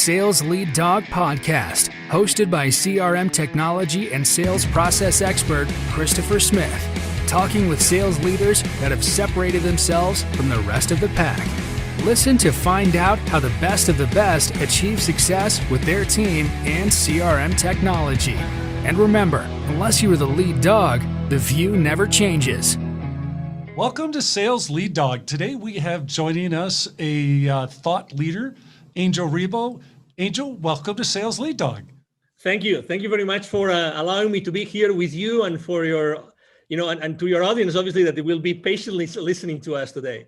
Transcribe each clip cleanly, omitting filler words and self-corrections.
Sales Lead Dog Podcast, hosted by CRM technology and sales process expert Christopher Smith, talking with sales leaders that have separated themselves from the rest of the pack. Listen to find out how the best of the best achieve success with their team and CRM technology. And remember, unless you are the lead dog, the view never changes. Welcome to Sales Lead Dog. Today we have joining us a thought leader, Angel Ribo. Angel, welcome to Sales Lead Dog. Thank you. Thank you very much for allowing me to be here with you and for your, and to your audience, obviously, that they will be patiently listening to us today.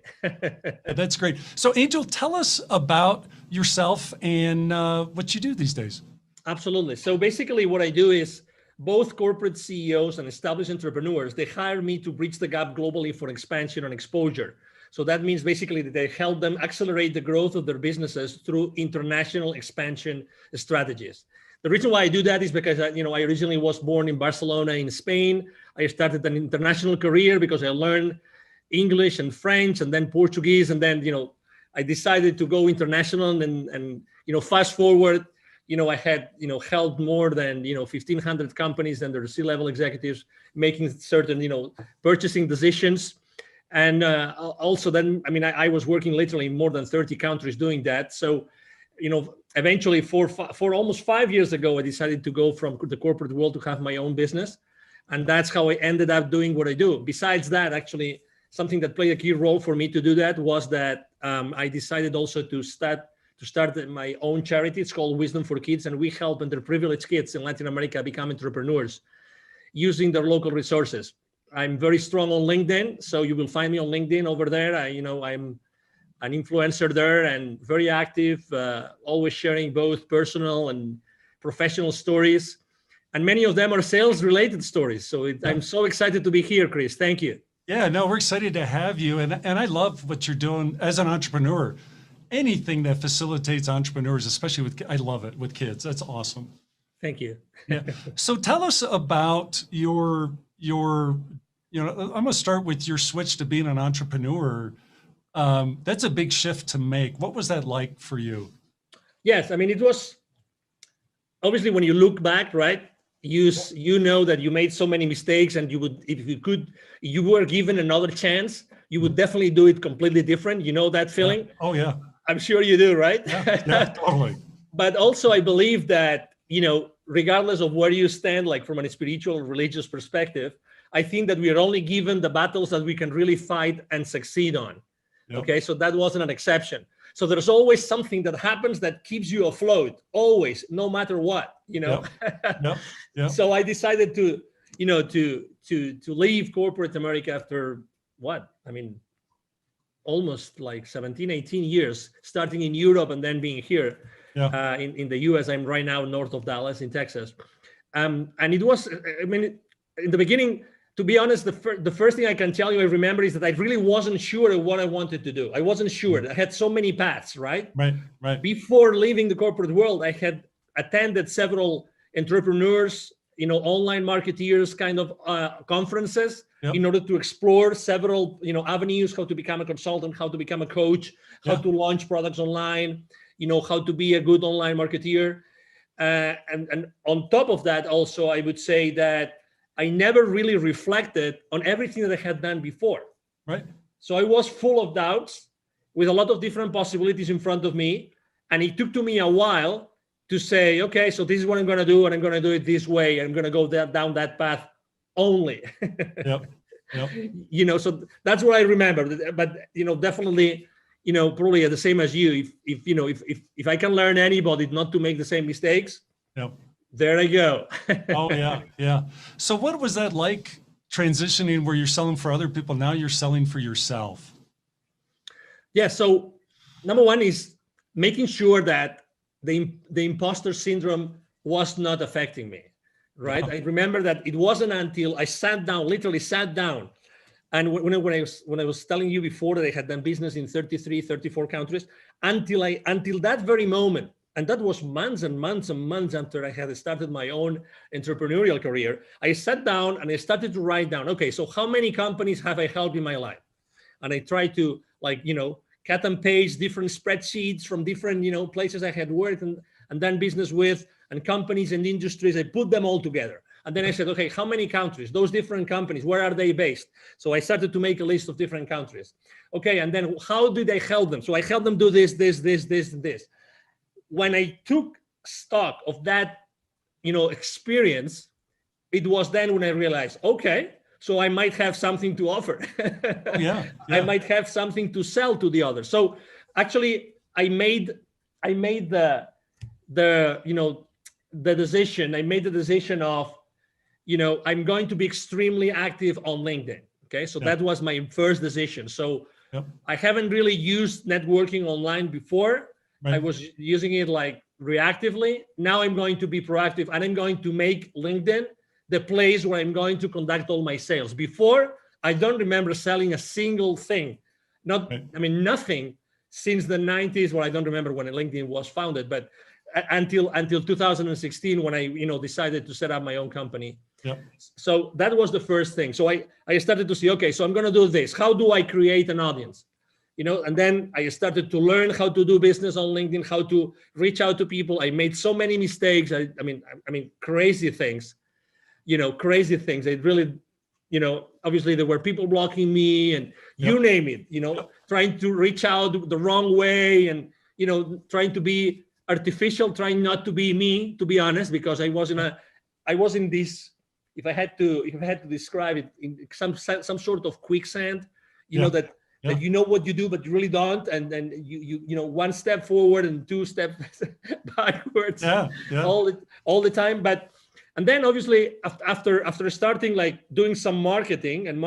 That's great. So Angel, tell us about yourself and what you do these days. Absolutely. So basically what I do is both corporate CEOs and established entrepreneurs, they hire me to bridge the gap globally for expansion and exposure. So that means basically that they help them accelerate the growth of their businesses through international expansion strategies. The reason why I do that is because I originally was born in Barcelona in Spain. I started an international career because I learned English and French and then Portuguese. And then, I decided to go international and fast forward, I had, helped more than, 1,500 companies and their C-level executives making certain, purchasing decisions. And also then, I was working literally in more than 30 countries doing that. So, eventually for almost 5 years ago, I decided to go from the corporate world to have my own business. And that's how I ended up doing what I do. Besides that, actually, something that played a key role for me to do that was that I decided also to start my own charity. It's called Wisdom for Kids. And we help underprivileged kids in Latin America become entrepreneurs using their local resources. I'm very strong on LinkedIn, so you will find me on LinkedIn over there. I'm an influencer there and very active, always sharing both personal and professional stories. And many of them are sales-related stories. So I'm so excited to be here, Chris. Thank you. Yeah, no, we're excited to have you. And I love what you're doing as an entrepreneur. Anything that facilitates entrepreneurs, especially I love it with kids. That's awesome. Thank you. Yeah. So tell us about your I'm going to start with your switch to being an entrepreneur. That's a big shift to make. What was that like for you? Yes, it was obviously when you look back, right? You know that you made so many mistakes, and you would, if you were given another chance, you would definitely do it completely different. You know that feeling? Yeah. Oh yeah. I'm sure you do, right? Yeah, totally. But also I believe that, regardless of where you stand, like from a spiritual or religious perspective, I think that we are only given the battles that we can really fight and succeed on. Yep. Okay, so that wasn't an exception. So there's always something that happens that keeps you afloat, always, no matter what, Yep. Yep. So I decided to leave corporate America after almost like 17, 18 years, starting in Europe and then being here. Yeah. In the US. I'm right now north of Dallas in Texas. And it was, in the beginning, to be honest, the first thing I can tell you I remember is that I really wasn't sure of what I wanted to do. I wasn't sure. I had so many paths, right? Right. Before leaving the corporate world, I had attended several entrepreneurs, online marketeers kind of conferences. Yep. In order to explore several, avenues, how to become a consultant, how to become a coach, how to launch products online, how to be a good online marketeer. And on top of that, also, I would say that I never really reflected on everything that I had done before. Right. So I was full of doubts with a lot of different possibilities in front of me. And it took to me a while to say, okay, so this is what I'm going to do, and I'm going to do it this way. I'm going to go down that path only. Yep. So that's what I remember. But, definitely, probably the same as you. If I can learn anybody not to make the same mistakes, yep. There I go. Oh, yeah. So what was that like transitioning where you're selling for other people? Now you're selling for yourself. Yeah. So number one is making sure that the imposter syndrome was not affecting me, right? I remember that it wasn't until I literally sat down. And when I was telling you before that I had done business in 33, 34 countries, until that very moment, and that was months and months and months after I had started my own entrepreneurial career, I sat down and I started to write down, okay, so how many companies have I helped in my life? And I tried to cut and paste different spreadsheets from different, places I had worked and done business with, and companies and industries. I put them all together. And then I said, okay, how many countries? Those different companies, where are they based? So I started to make a list of different countries. Okay, and then how did I help them? So I helped them do this, this, this, this, and this. When I took stock of that, experience, it was then when I realized, okay, so I might have something to offer. Yeah. I might have something to sell to the others. So actually, I made the decision. I made the decision of, I'm going to be extremely active on LinkedIn. Okay, so that was my first decision. So I haven't really used networking online before. Right. I was using it like reactively. Now I'm going to be proactive, and I'm going to make LinkedIn the place where I'm going to conduct all my sales. Before, I don't remember selling a single thing. Nothing since the 90s, where I don't remember when LinkedIn was founded, but until 2016, when I decided to set up my own company. So that was the first thing. So I started to see, okay, so I'm going to do this. How do I create an audience? And then I started to learn how to do business on LinkedIn, how to reach out to people. I made so many mistakes. I mean, crazy things. Crazy things. It really, obviously there were people blocking me, and you name it. Trying to reach out the wrong way, and trying to be artificial, trying not to be me, to be honest, because I was in this. If I had to describe it, in some sort of quicksand, that you know what you do, but you really don't, and then you one step forward and two steps backwards, all the time. And then obviously after starting like doing some marketing, and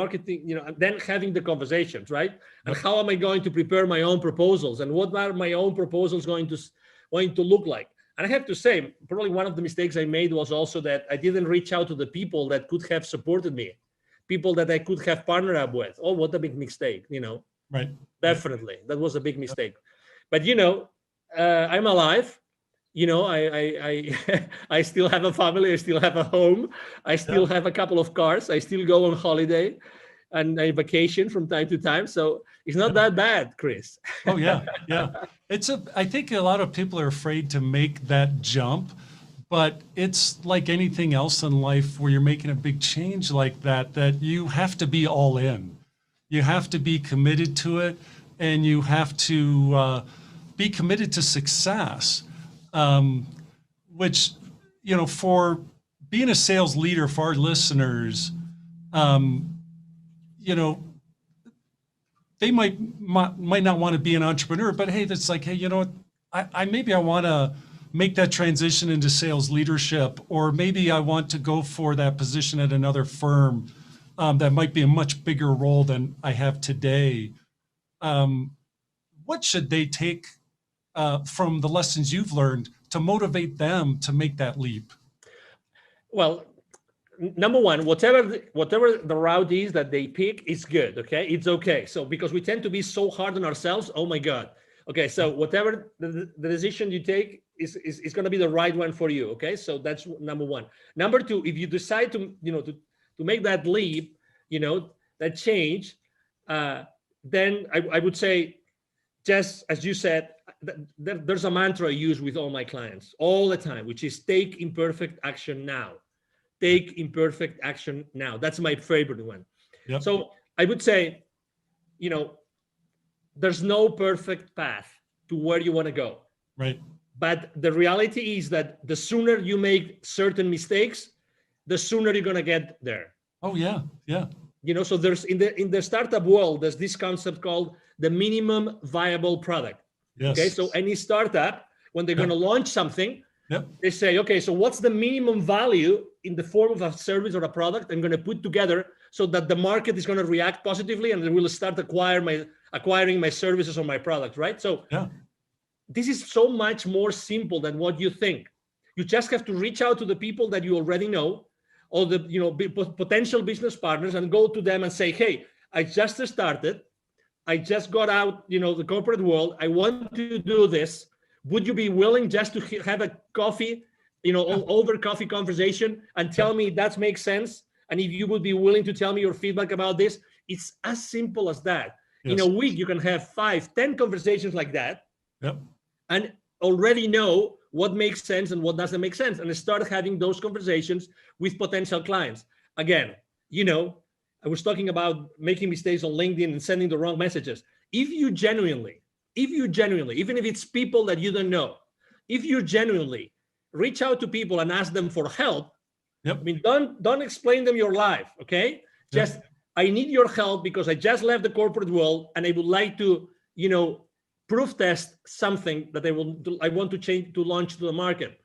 then having the conversations, right? And how am I going to prepare my own proposals, and what are my own proposals going to look like? And I have to say, probably one of the mistakes I made was also that I didn't reach out to the people that could have supported me, people that I could have partnered up with. Oh, what a big mistake, Right. Definitely. That was a big mistake. But, I'm alive. I still have a family. I still have a home. I still have a couple of cars. I still go on holiday and I vacation from time to time. So it's not that bad, Chris. Oh, yeah. Yeah. I think a lot of people are afraid to make that jump, but it's like anything else in life where you're making a big change like that you have to be all in. You have to be committed to it, and you have to be committed to success, which, for being a sales leader, for our listeners, they might not want to be an entrepreneur, but hey, that's like, hey, I want to make that transition into sales leadership, or maybe I want to go for that position at another firm that might be a much bigger role than I have today. What should they take from the lessons you've learned to motivate them to make that leap? Well, number one, whatever the route is that they pick is good. Okay, it's okay. So because we tend to be so hard on ourselves, oh my God. Okay, so whatever the decision you take is going to be the right one for you. Okay, so that's number one. Number two, if you decide to make that leap, that change, then I would say, just as you said, there's a mantra I use with all my clients all the time, which is take imperfect action now. Take imperfect action now. That's my favorite one. Yep. So I would say, there's no perfect path to where you want to go. Right. But the reality is that the sooner you make certain mistakes, the sooner you're going to get there. Oh, yeah. Yeah. So there's in the startup world, there's this concept called the minimum viable product. Yes. Okay. So any startup, when they're going to launch something, they say, okay, so what's the minimum value in the form of a service or a product I'm going to put together so that the market is going to react positively and they will start acquiring my services or my product, right? So this is so much more simple than what you think. You just have to reach out to the people that you already know, or the potential business partners, and go to them and say, hey, I just started. I just got out, the corporate world. I want to do this. Would you be willing just to have a coffee, over coffee conversation and tell me that makes sense? And if you would be willing to tell me your feedback about this, it's as simple as that. In a week, you can have 5, 10 conversations like that, Yep. and already know what makes sense and what doesn't make sense, and start having those conversations with potential clients. Again, I was talking about making mistakes on LinkedIn and sending the wrong messages. If you genuinely, even if it's people that you don't know, if you genuinely reach out to people and ask them for help, Yep. I mean, don't explain them your life, okay? Just, I need your help because I just left the corporate world and I would like to, proof test something that I want to change, to launch to the market.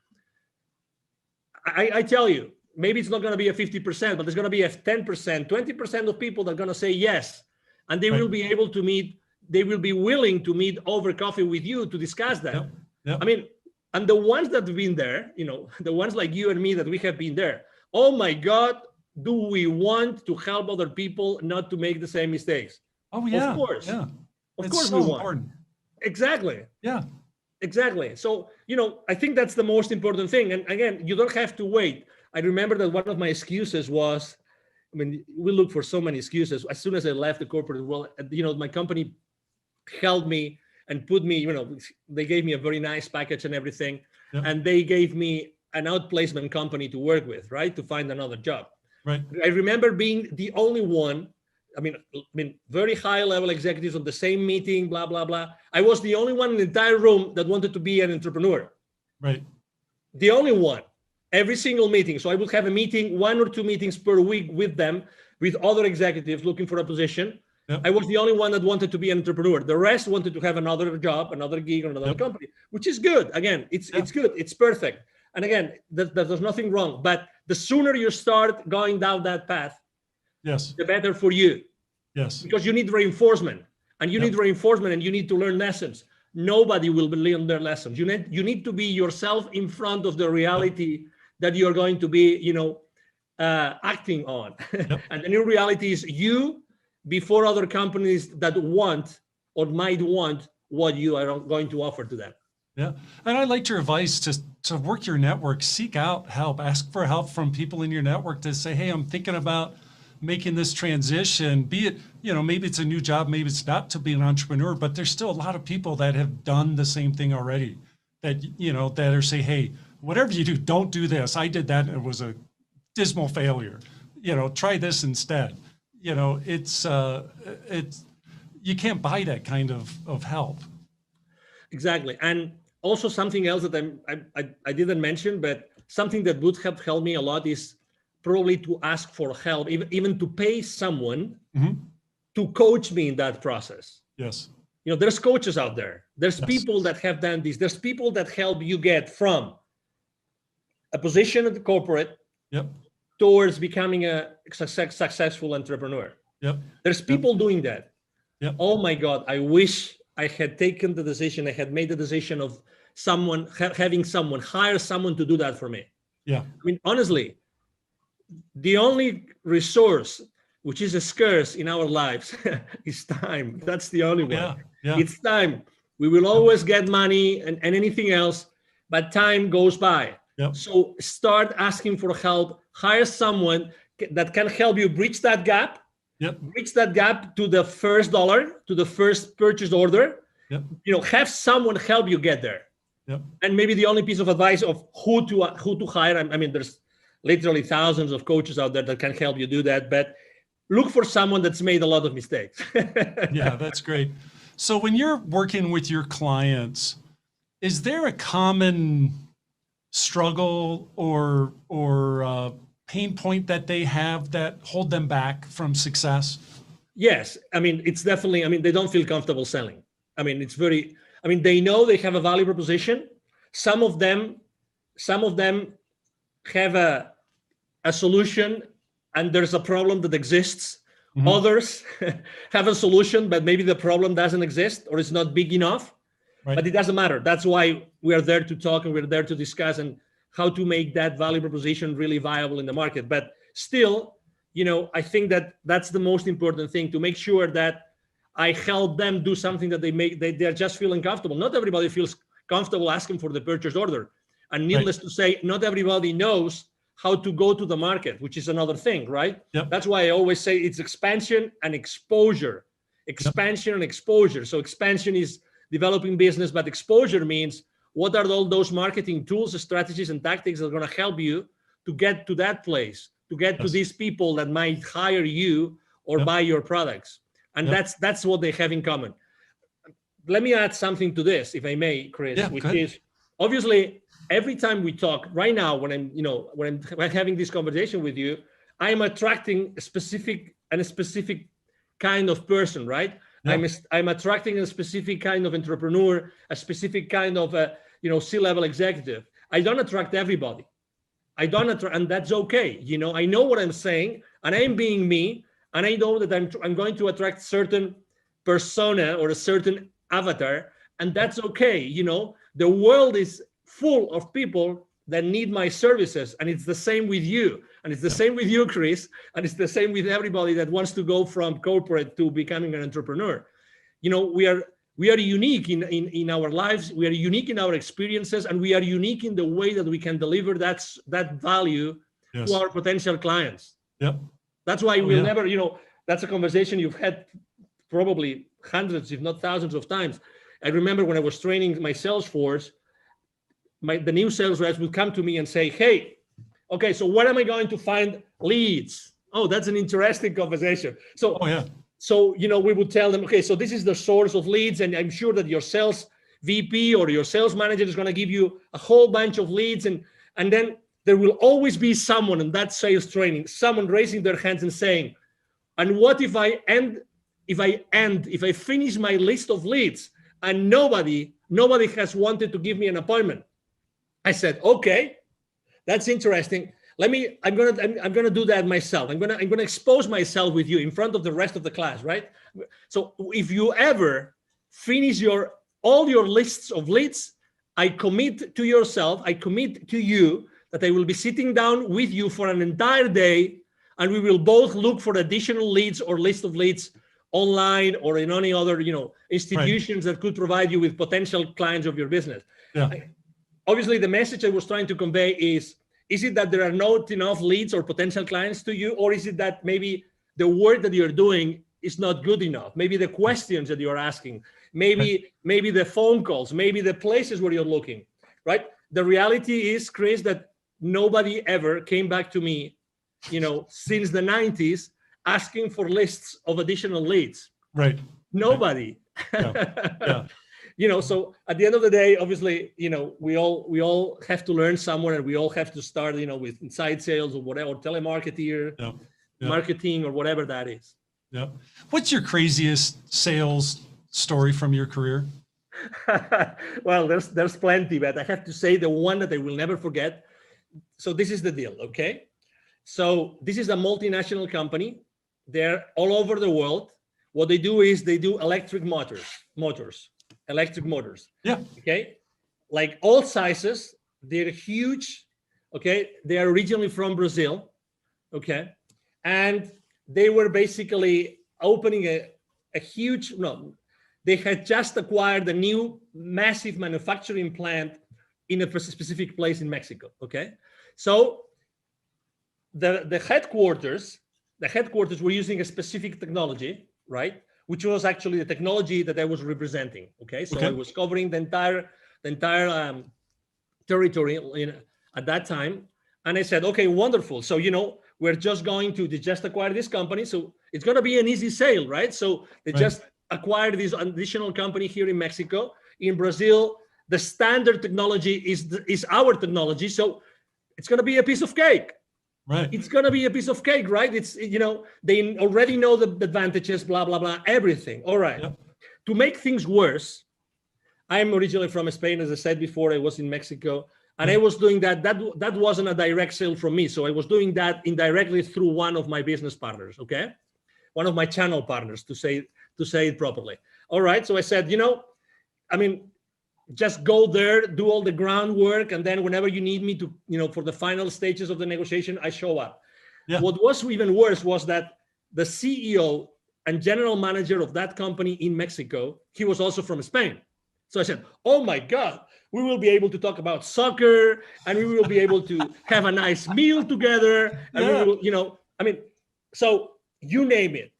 I tell you, maybe it's not going to be a 50%, but there's going to be a 10%, 20% of people that are going to say yes. And they will be able to meet, they will be willing to meet over coffee with you to discuss that. Yep. Yep. I mean, and the ones that have been there, the ones like you and me that we have been there, oh my God, do we want to help other people not to make the same mistakes? Oh yeah. Of course. Yeah. Of It's course so we want. important. Exactly. Yeah. Exactly. So, I think that's the most important thing. And again, you don't have to wait. I remember that one of my excuses was, we look for so many excuses. As soon as I left the corporate world, my company held me and put me, they gave me a very nice package and everything. Yep. And they gave me an outplacement company to work with, right? To find another job. Right. I remember being the only one, very high level executives on the same meeting, blah, blah, blah. I was the only one in the entire room that wanted to be an entrepreneur. Right. The only one, every single meeting. So I would have a meeting, 1 or 2 meetings per week with them, with other executives looking for a position. Yep. I was the only one that wanted to be an entrepreneur. The rest wanted to have another job, another gig, or another company, which is good. Again, it's good. It's perfect. And again, there's nothing wrong. But the sooner you start going down that path, yes, the better for you. Yes. Because you need reinforcement, and you need reinforcement, and you need to learn lessons. Nobody will learn their lessons. You need to be yourself in front of the reality that you're going to be, acting on. And the new reality is you before other companies that want or might want what you are going to offer to them. Yeah. And I liked your advice to work your network, seek out help, ask for help from people in your network to say, hey, I'm thinking about making this transition, be it, maybe it's a new job, maybe it's not to be an entrepreneur, but there's still a lot of people that have done the same thing already that, that are say, hey, whatever you do, don't do this. I did that and it was a dismal failure. Try this instead. It's you can't buy that kind of help. Exactly. And also something else that I didn't mention, but something that would have helped me a lot is probably to ask for help, even to pay someone to coach me in that process. Yes. There's coaches out there. There's people that have done this. There's people that help you get from a position at the corporate towards becoming a successful entrepreneur. There's people doing that. Oh my God, I wish I had taken the decision. I had made the decision of having someone hire someone to do that for me. Honestly, the only resource which is scarce in our lives is time. That's the only one. It's time. We will always get money and anything else, but time goes by. So start asking for help. Hire someone that can help you bridge that gap. Bridge that gap to the first dollar, to the first purchase order. Have someone help you get there. And maybe the only piece of advice of who to hire. There's literally thousands of coaches out there that can help you do that, but look for someone that's made a lot of mistakes. Yeah, that's great. So when you're working with your clients, is there a common struggle or pain point that they have that hold them back from success? Yes. It's definitely, they don't feel comfortable selling. They know they have a value proposition. Some of them have a solution and there's a problem that exists. Others have a solution, but maybe the problem doesn't exist or it's not big enough. But it doesn't matter. That's why we are there to talk and we're there to discuss and how to make that value proposition really viable in the market. But still, I think that's the most important thing, to make sure that I help them do something that they're just feeling comfortable. Not everybody feels comfortable asking for the purchase order. And needless to say, not everybody knows how to go to the market, which is another thing, right? That's why I always say it's expansion and exposure. expansion and exposure. So expansion is developing business, but exposure means what are all those marketing tools, strategies, and tactics that are going to help you to get to that place, to get to these people that might hire you or buy your products. And that's what they have in common. Let me add something to this, if I may, Chris, which is obviously every time we talk right now, when I'm having this conversation with you, I'm attracting a specific kind of person, right? I'm attracting a specific kind of entrepreneur, a specific kind of C-level executive. I don't attract everybody. And that's okay. I know what I'm saying, and I'm being me, and I know that I'm going to attract certain persona or a certain avatar, and that's okay. The world is full of people that need my services, and it's the same with you, and it's the same with you, Chris, and it's the same with everybody that wants to go from corporate to becoming an entrepreneur. We are unique in our lives, we are unique in our experiences, and we are unique in the way that we can deliver that value to our potential clients. That's why we'll never, that's a conversation you've had probably hundreds, if not thousands of times. I remember when I was training my sales force, the new sales reps would come to me and say, hey, okay, so where am I going to find leads? Oh, that's an interesting conversation. So, we would tell them, okay, so this is the source of leads, and I'm sure that your sales VP or your sales manager is going to give you a whole bunch of leads, and then there will always be someone in that sales training, someone raising their hands and saying, and what if I finish my list of leads and nobody has wanted to give me an appointment? I said, okay, that's interesting. I'm gonna do that myself. I'm gonna expose myself with you in front of the rest of the class, right? So if you ever finish all your lists of leads, I commit to you that I will be sitting down with you for an entire day, and we will both look for additional leads or list of leads online or in any other institutions that could provide you with potential clients of your business. Obviously, the message I was trying to convey is it that there are not enough leads or potential clients to you, or is it that maybe the work that you're doing is not good enough? Maybe the questions that you're asking, maybe the phone calls, maybe the places where you're looking, right? The reality is, Chris, that nobody ever came back to me, since the 90s asking for lists of additional leads. Right. Nobody. So at the end of the day, obviously, we all have to learn somewhere, and we all have to start, with inside sales or whatever, or telemarketer, marketing, or whatever that is. What's your craziest sales story from your career? Well, there's plenty, but I have to say the one that I will never forget. So this is the deal, okay? So this is a multinational company. They're all over the world. What they do is they do electric motors. Okay, like all sizes. They're huge. Okay, they are originally from Brazil. Okay, and they were basically opening a huge. No, they had just acquired a new massive manufacturing plant in a specific place in Mexico. Okay, so the headquarters were using a specific technology, right? Which was actually the technology that I was representing. Okay, so I was covering the entire territory at that time, and I said, okay, wonderful. So we're just going to just acquire this company, so it's going to be an easy sale, right? So they just acquired this additional company here in Mexico. In Brazil, the standard technology is our technology, so it's going to be a piece of cake. Right. It's going to be a piece of cake, right? It's, they already know the advantages, blah, blah, blah, everything. All right. To make things worse, I'm originally from Spain. As I said before, I was in Mexico, and I was doing that. That wasn't a direct sale from me. So I was doing that indirectly through one of my business partners. Okay. One of my channel partners, to say it properly. All right. So I said, just go there, do all the groundwork, and then whenever you need me to, for the final stages of the negotiation, I show up. What was even worse was that the CEO and general manager of that company in Mexico, he was also from Spain. So I said, oh my God, we will be able to talk about soccer, and we will be able to have a nice meal together. And we will, so you name it.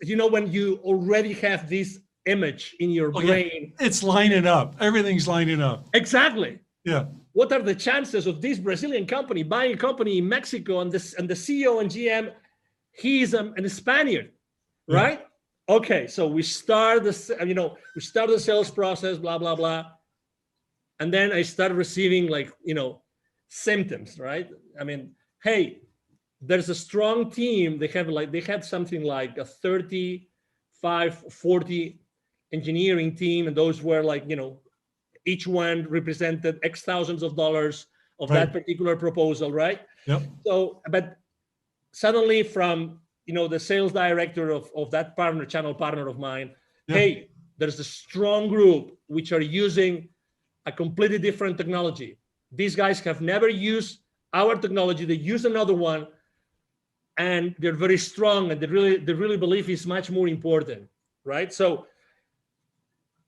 when you already have this image in your brain. Yeah. It's lining up. Everything's lining up. Exactly. Yeah. What are the chances of this Brazilian company buying a company in Mexico, and the CEO and GM, he is a Spaniard, right? Yeah. Okay, so we start the sales process, blah blah blah, and then I start receiving symptoms, right? I mean, hey, there's a strong team. They had something like a 35, 40 engineering team, and those were each one represented X thousands of dollars of that particular proposal, right? Yep. So, but suddenly from, the sales director of that channel partner of mine, hey, there's a strong group which are using a completely different technology. These guys have never used our technology. They use another one, and they're very strong, and they really believe it's much more important, right? So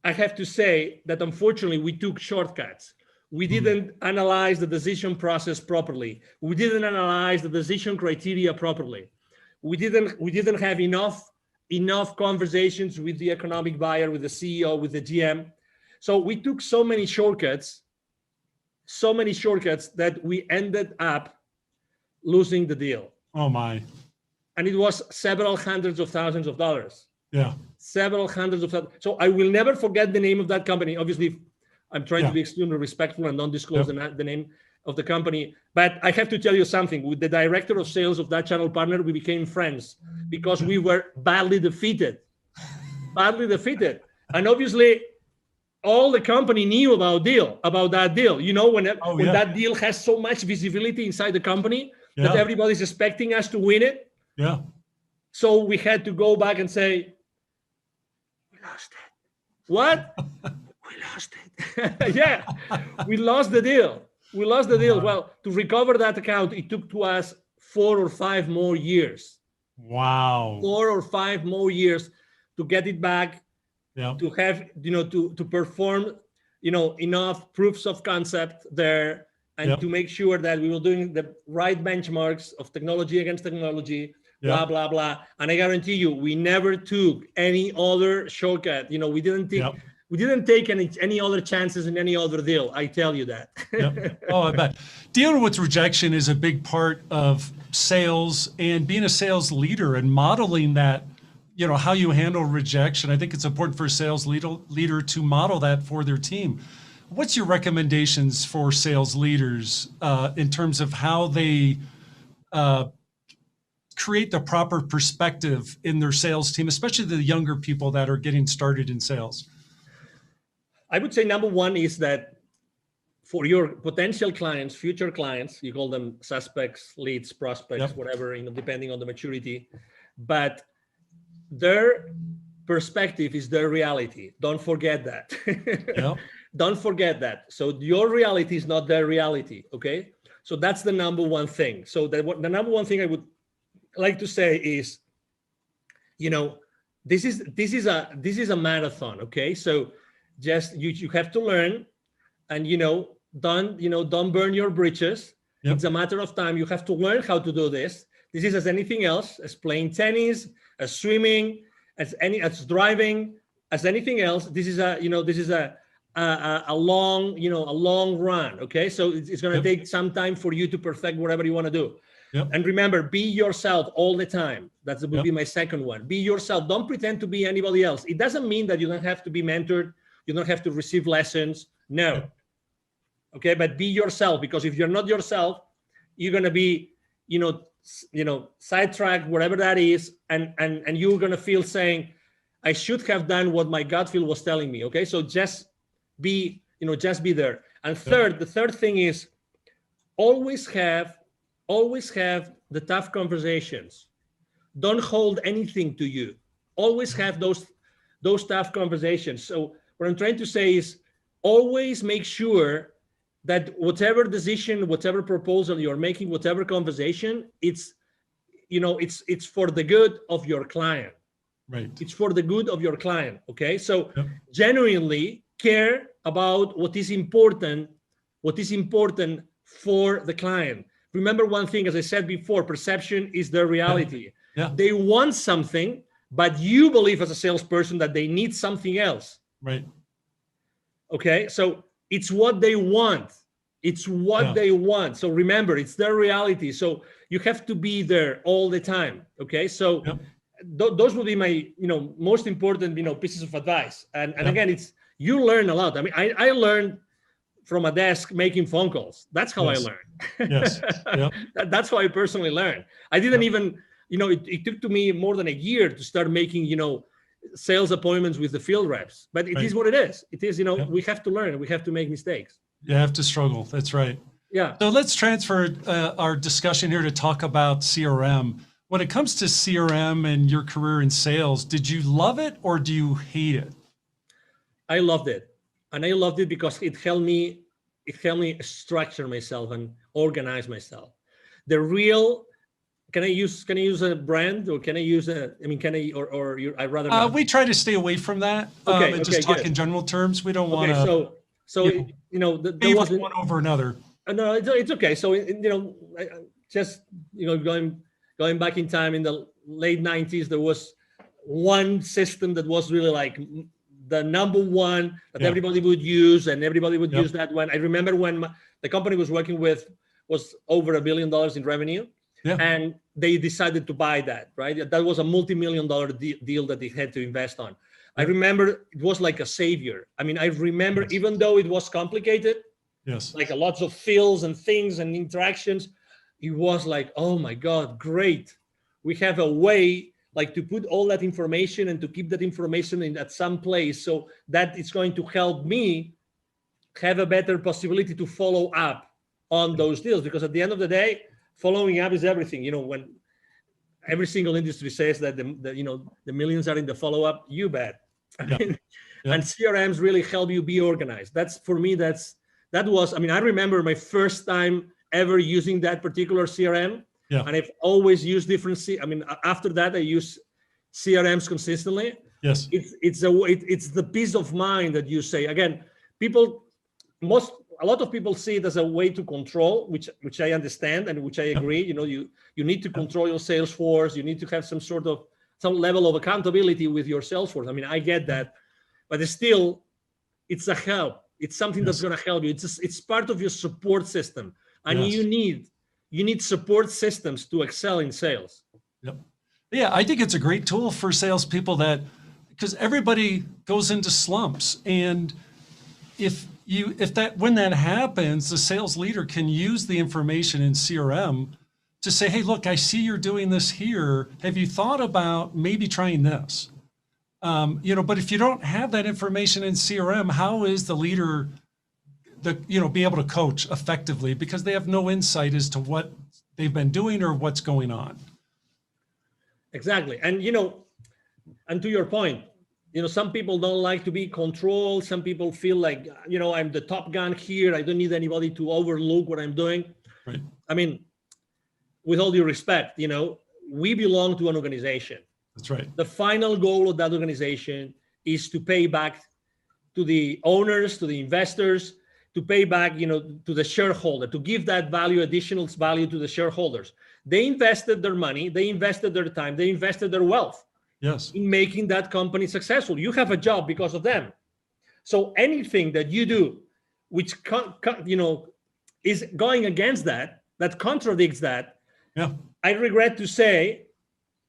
I have to say that unfortunately we took shortcuts. We didn't analyze the decision process properly. We didn't analyze the decision criteria properly. We didn't have enough conversations with the economic buyer, with the CEO, with the GM. So we took so many shortcuts that we ended up losing the deal. Oh my. And it was several hundreds of thousands of dollars. Yeah. Several hundreds of thousands. So I will never forget the name of that company. Obviously, I'm trying to be extremely respectful and don't disclose the name of the company. But I have to tell you something. With the director of sales of that channel partner, we became friends because we were badly defeated. And obviously, all the company knew about that deal. When that deal has so much visibility inside the company that everybody's expecting us to win it. Yeah. So we had to go back and say, we lost it. What? We lost it. Yeah, we lost the deal. Well, to recover that account, it took to us 4 or 5 more years. Wow. 4 or 5 more years to get it back, to have, to perform, enough proofs of concept there, and to make sure that we were doing the right benchmarks of technology against technology, blah, blah, blah. And I guarantee you, we never took any other shortcut. We didn't take any other chances in any other deal. I tell you that. Oh, I bet. Dealing with rejection is a big part of sales, and being a sales leader and modeling that, how you handle rejection. I think it's important for a sales leader to model that for their team. What's your recommendations for sales leaders in terms of how they create the proper perspective in their sales team, especially the younger people that are getting started in sales? I would say number one is that for your potential clients, future clients, you call them suspects, leads, prospects, whatever, depending on the maturity, but their perspective is their reality. Don't forget that. Don't forget that. So your reality is not their reality. Okay. So that's the number one thing. So the number one thing I would like to say is, this is a marathon. Okay. So just you have to learn, and don't burn your bridges. It's a matter of time. You have to learn how to do this. This is as anything else, as playing tennis, as swimming, as driving, as anything else. This is a long run. Okay, so it's going to take some time for you to perfect whatever you want to do. And remember, be yourself all the time. That would be my second one. Be yourself. Don't pretend to be anybody else. It doesn't mean that you don't have to be mentored. You don't have to receive lessons. No. Okay, but be yourself, because if you're not yourself, you're going to be, sidetracked, whatever that is, and you're going to feel saying, I should have done what my gut feel was telling me. Okay, so just be there. And the third thing is always have the tough conversations. Don't hold anything to you. Always have those tough conversations. So what I'm trying to say is always make sure that whatever decision, whatever proposal you're making, whatever conversation, it's for the good of your client. Right. It's for the good of your client. Okay. So genuinely care about what is important for the client. Remember one thing, as I said before, perception is their reality. They want something, but you believe as a salesperson that they need something else. Right. Okay. So it's what they want. It's what they want. So remember, it's their reality. So you have to be there all the time. Okay. So those would be my, most important, pieces of advice. And again, you learn a lot. I mean, I learned from a desk making phone calls. That's how I learned. Yes. Yep. That's how I personally learned. I didn't even, it took to me more than a year to start making, sales appointments with the field reps, but it is what it is. It is, we have to learn, we have to make mistakes. You have to struggle. That's right. Yeah. So let's transfer our discussion here to talk about CRM. When it comes to CRM and your career in sales, did you love it or do you hate it? I loved it. And I loved it because it helped me structure myself and organize myself. The real, can I use a brand, or can I use I'd rather not? We try to stay away from that. And just talk in general terms. We don't want to. There wasn't one over another. No, it's okay. So going back in time in the late 90s, there was one system that was really like the number one that everybody would use, and everybody would use that one. I remember when the company was working with was over $1 billion in revenue, and they decided to buy that. Right, that was a multi-million-dollar deal that they had to invest on. I remember it was like a savior. I mean, I remember even though it was complicated, like lots of fields and things and interactions, it was like, oh my God, great. We have a way like to put all that information and to keep that information in at some place so that it's going to help me have a better possibility to follow up on those deals. Because at the end of the day, following up is everything. When every single industry says that the millions are in the follow-up, you bet. And CRMs really help you be organized. That's for me, that was, I remember my first time ever using that particular CRM. And I've always used different, after that I use CRMs consistently. Yes. It's the peace of mind that you say. Again, a lot of people see it as a way to control, which I understand and which I agree. You need to control your sales force. You need to have some level of accountability with your sales force. I get that, but it's a help. It's something that's going to help you. It's part of your support system, and you need support systems to excel in sales. Yep. Yeah, I think it's a great tool for salespeople because everybody goes into slumps, and when that happens, the sales leader can use the information in CRM to say, hey, look, I see you're doing this here. Have you thought about maybe trying this? But if you don't have that information in CRM, how is the leader be able to coach effectively, because they have no insight as to what they've been doing or what's going on? Exactly. And, and to your point, some people don't like to be controlled. Some people feel like, I'm the top gun here. I don't need anybody to overlook what I'm doing. Right. With all due respect, we belong to an organization. That's right. The final goal of that organization is to pay back to the owners, to the investors, to pay back, to the shareholder, to give that additional value to the shareholders. They invested their money, they invested their time, they invested their wealth in making that company successful. You have a job because of them. So anything that you do, which is going against that contradicts that, I regret to say,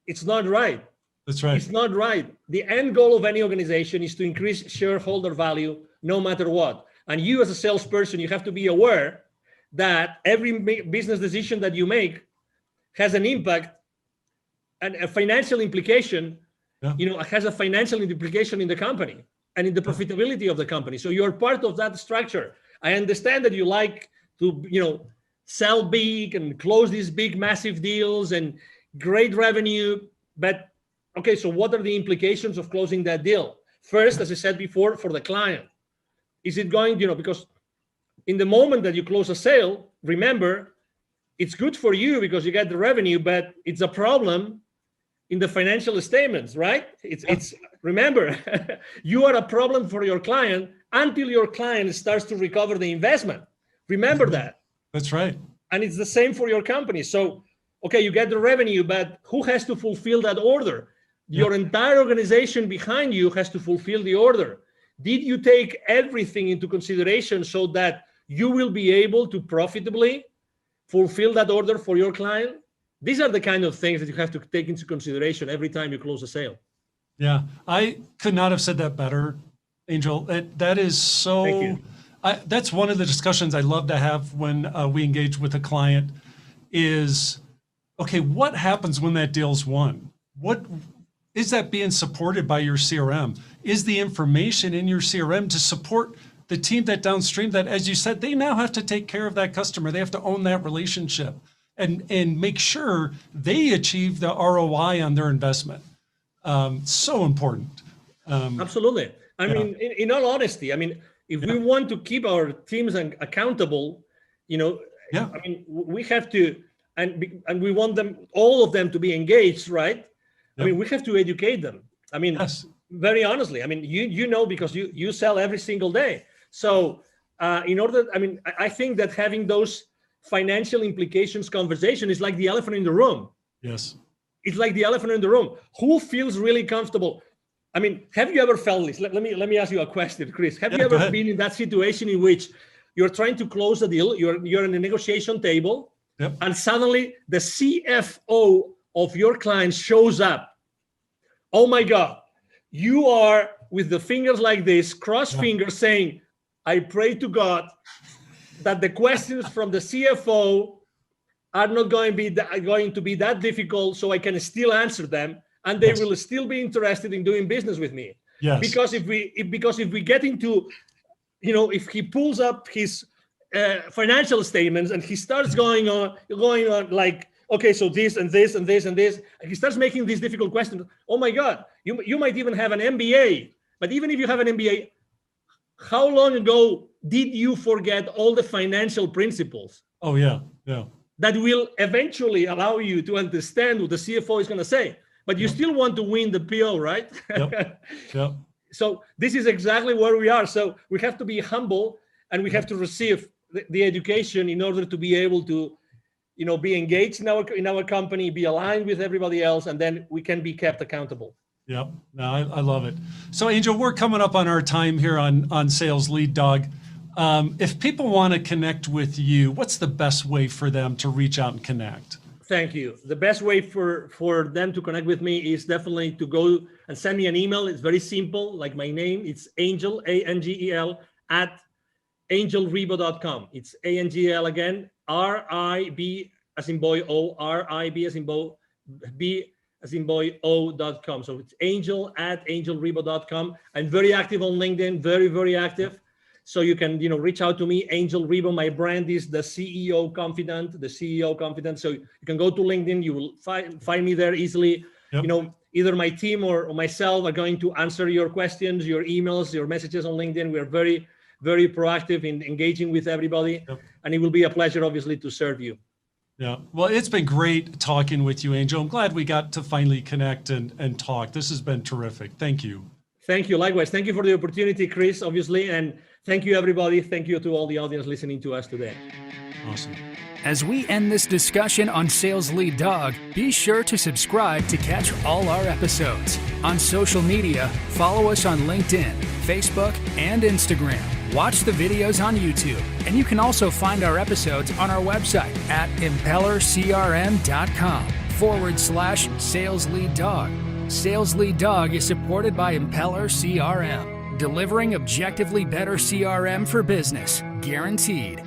it's not right. That's right. It's not right. The end goal of any organization is to increase shareholder value no matter what. And you as a salesperson, you have to be aware that every business decision that you make has an impact and a financial implication, has a financial implication in the company and in the profitability of the company. So you're part of that structure. I understand that you like to, sell big and close these big, massive deals and great revenue. But okay, so what are the implications of closing that deal? First, as I said before, for the client, is it going, because in the moment that you close a sale, remember, it's good for you because you get the revenue, but it's a problem in the financial statements, right? It's remember, you are a problem for your client until your client starts to recover the investment. Remember that. That's right. And it's the same for your company. So, okay, you get the revenue, but who has to fulfill that order? Your entire organization behind you has to fulfill the order. Did you take everything into consideration so that you will be able to profitably fulfill that order for your client? These are the kind of things that you have to take into consideration every time you close a sale. Yeah, I could not have said that better, Angel. That is so. Thank you. That's one of the discussions I love to have when we engage with a client is, okay, what happens when that deal's won? What is that being supported by your CRM? Is the information in your CRM to support the team that downstream that, as you said, they now have to take care of that customer. They have to own that relationship and make sure they achieve the ROI on their investment. So important. Absolutely. I mean, in all honesty, I mean, if we want to keep our teams accountable, I mean, we have to, and we want them, all of them, to be engaged, right? I mean, we have to educate them. I mean, very honestly, I mean, because you sell every single day. So I think that having those financial implications conversation is like the elephant in the room. Yes. It's like the elephant in the room. Who feels really comfortable? I mean, have you ever felt this? Let me ask you a question, Chris. Have you ever been in that situation in which you're trying to close a deal, you're in a negotiation table, and suddenly the CFO of your client shows up? Oh my God, you are with the fingers like this, cross fingers, saying, I pray to God that the questions from the CFO are not going to be that difficult, so I can still answer them, and they will still be interested in doing business with me. Yes. Because if we get into, if he pulls up his financial statements and he starts going on like, okay, so this and this and this and this, and he starts making these difficult questions. Oh my God, you might even have an MBA, but even if you have an MBA, how long ago did you forget all the financial principles? Oh yeah. That will eventually allow you to understand what the CFO is going to say, but you still want to win the PO, right? Yep. So this is exactly where we are. So we have to be humble, and we have to receive the education in order to be able to, be engaged in our company, be aligned with everybody else, and then we can be kept accountable. Yep. No, I love it. So Angel, we're coming up on our time here on Sales Lead Dog. If people want to connect with you, what's the best way for them to reach out and connect? Thank you. The best way for them to connect with me is definitely to go and send me an email. It's very simple, like my name. It's Angel, Angel, at angelribo.com. It's ANGL again, RIB as in boy, O, RIB as in boy, B as in boy, O.com. So it's Angel at angelribo.com. I'm very active on LinkedIn, very, very active. So you can, reach out to me, Angel Ribo. My brand is the CEO Confidant, So you can go to LinkedIn. You will find me there easily. Yep. Either my team or myself are going to answer your questions, your emails, your messages on LinkedIn. We are very, very proactive in engaging with everybody. Yep. And it will be a pleasure, obviously, to serve you. Yeah. Well, it's been great talking with you, Angel. I'm glad we got to finally connect and talk. This has been terrific. Thank you. Thank you. Likewise. Thank you for the opportunity, Chris, obviously. And thank you, everybody. Thank you to all the audience listening to us today. Awesome. As we end this discussion on Sales Lead Dog, be sure to subscribe to catch all our episodes. On social media, follow us on LinkedIn, Facebook, and Instagram. Watch the videos on YouTube, and you can also find our episodes on our website at impellercrm.com/Sales Lead Dog. Sales Lead Dog is supported by Impeller CRM, delivering objectively better CRM for business, guaranteed.